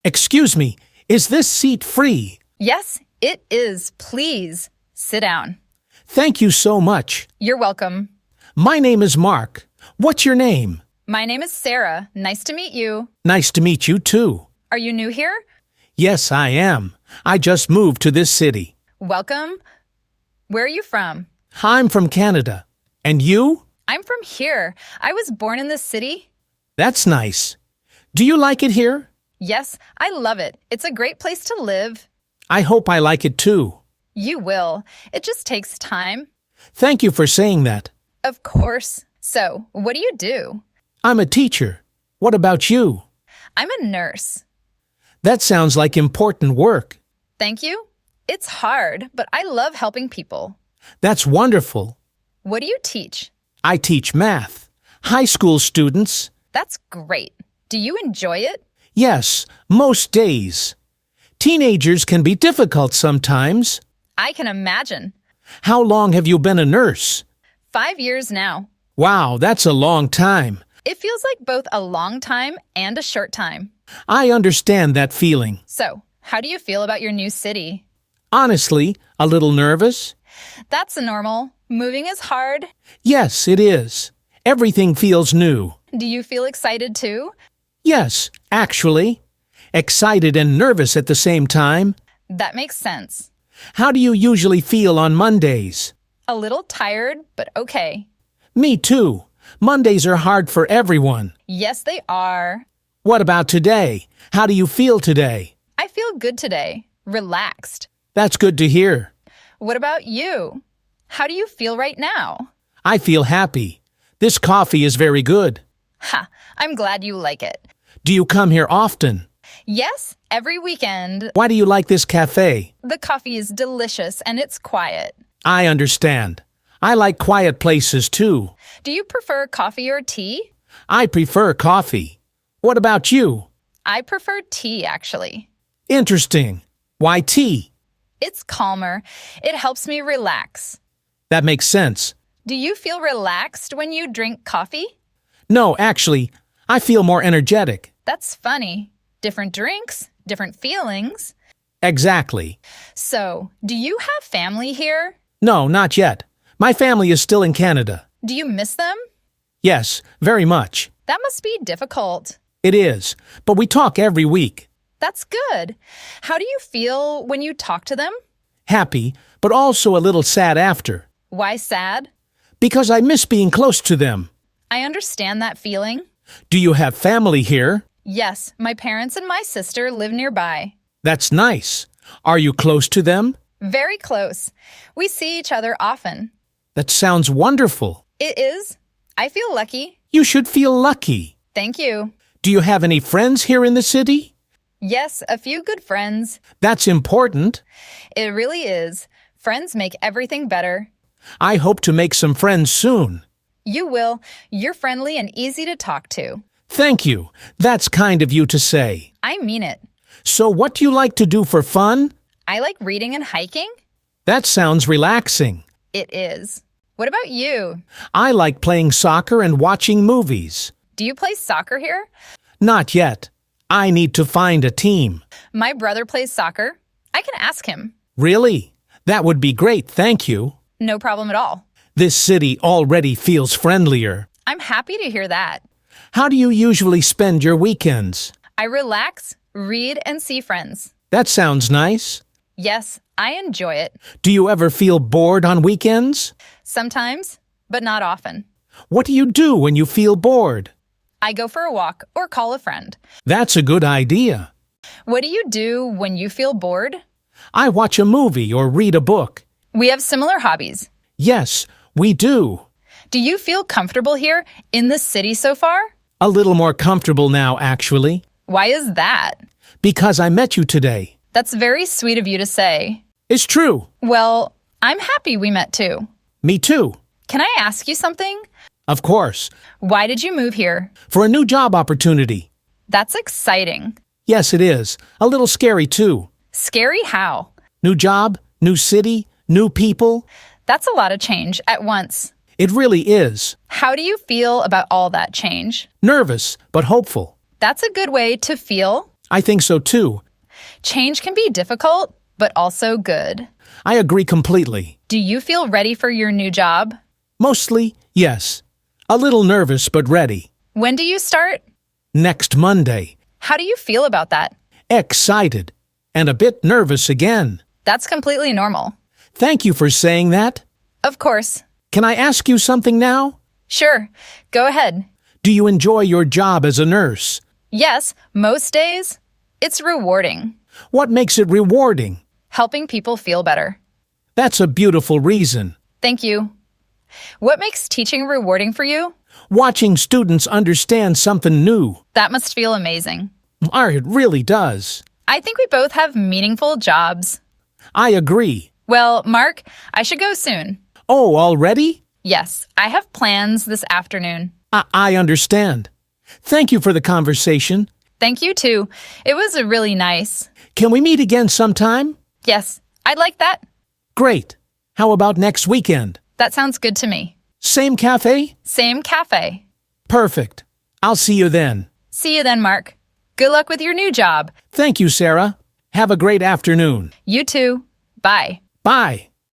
Excuse me, is this seat free? Yes, it is. Please sit down. Thank you so much. You're welcome. My name is Mark. What's your name? My name is Sarah. Nice to meet you. Nice to meet you too. Are you new here? Yes, I am. I just moved to this city. Welcome. Where are you from? I'm from Canada. And you? I'm from here. I was born in this city. That's nice. Do you like it here? Yes, I love it. It's a great place to live. I hope I like it too. You will. It just takes time. Thank you for saying that. Of course. So, what do you do? I'm a teacher. What about you? I'm a nurse. That sounds like important work. Thank you. It's hard, but I love helping people. That's wonderful. What do you teach? I teach math. High school students. That's great. Do you enjoy it? Yes, most days. Teenagers can be difficult sometimes. I can imagine. How long have you been a nurse? 5 years now. Wow, that's a long time. It feels like both a long time and a short time. I understand that feeling. So, how do you feel about your new city? Honestly, a little nervous? That's normal. Moving is hard. Yes, it is. Everything feels new. Do you feel excited too? Yes, actually. Excited and nervous at the same time. That makes sense. How do you usually feel on Mondays? A little tired, but okay. Me too. Mondays are hard for everyone. Yes, they are. What about today? How do you feel today? I feel good today. Relaxed. That's good to hear. What about you? How do you feel right now? I feel happy. This coffee is very good. Ha! I'm glad you like it. Do you come here often? Yes, every weekend. Why do you like this cafe? The coffee is delicious and it's quiet. I understand. I like quiet places too. Do you prefer coffee or tea? I prefer coffee. What about you? I prefer tea, actually. Interesting. Why tea? It's calmer. It helps me relax. That makes sense. Do you feel relaxed when you drink coffee? No, actually, I feel more energetic. That's funny. Different drinks, different feelings. Exactly. So, do you have family here? No, not yet. My family is still in Canada. Do you miss them? Yes, very much. That must be difficult. It is, but we talk every week. That's good. How do you feel when you talk to them? Happy, but also a little sad after. Why sad? Because I miss being close to them. I understand that feeling. Do you have family here? Yes, my parents and my sister live nearby. That's nice. Are you close to them? Very close. We see each other often. That sounds wonderful. It is. I feel lucky. You should feel lucky. Thank you. Do you have any friends here in the city? Yes, a few good friends. That's important. It really is. Friends make everything better. I hope to make some friends soon. You will. You're friendly and easy to talk to. Thank you. That's kind of you to say. I mean it. So what do you like to do for fun? I like reading and hiking. That sounds relaxing. It is. What about you? I like playing soccer and watching movies. Do you play soccer here? Not yet. I need to find a team. My brother plays soccer. I can ask him. Really? That would be great, thank you. No problem at all. This city already feels friendlier. I'm happy to hear that. How do you usually spend your weekends? I relax, read, and see friends. That sounds nice. Yes, I enjoy it. Do you ever feel bored on weekends? Sometimes, but not often. What do you do when you feel bored? I go for a walk or call a friend. That's a good idea. What do you do when you feel bored? I watch a movie or read a book. We have similar hobbies. Yes, we do. Do you feel comfortable here in the city so far? A little more comfortable now, actually. Why is that? Because I met you today. That's very sweet of you to say. It's true. Well, I'm happy we met too. Me too. Can I ask you something? Of course. Why did you move here? For a new job opportunity. That's exciting. Yes, it is. A little scary too. Scary how? New job, new city, new people. That's a lot of change at once. It really is. How do you feel about all that change? Nervous, but hopeful. That's a good way to feel. I think so too. Change can be difficult, but also good. I agree completely. Do you feel ready for your new job? Mostly, yes. A little nervous, but ready. When do you start? Next Monday. How do you feel about that? Excited. And a bit nervous again. That's completely normal. Thank you for saying that. Of course. Can I ask you something now? Sure. Go ahead. Do you enjoy your job as a nurse? Yes, most days, it's rewarding. What makes it rewarding? Helping people feel better. That's a beautiful reason. Thank you. What makes teaching rewarding for you? Watching students understand something new. That must feel amazing. It really does. I think we both have meaningful jobs. I agree. Well, Mark, I should go soon. Oh, already? Yes, I have plans this afternoon. I understand. Thank you for the conversation. Thank you, too. It was really nice. Can we meet again sometime? Yes, I'd like that. Great. How about next weekend? That sounds good to me. Same cafe? Same cafe. Perfect. I'll see you then. See you then, Mark. Good luck with your new job. Thank you, Sarah. Have a great afternoon. You too. Bye. Bye.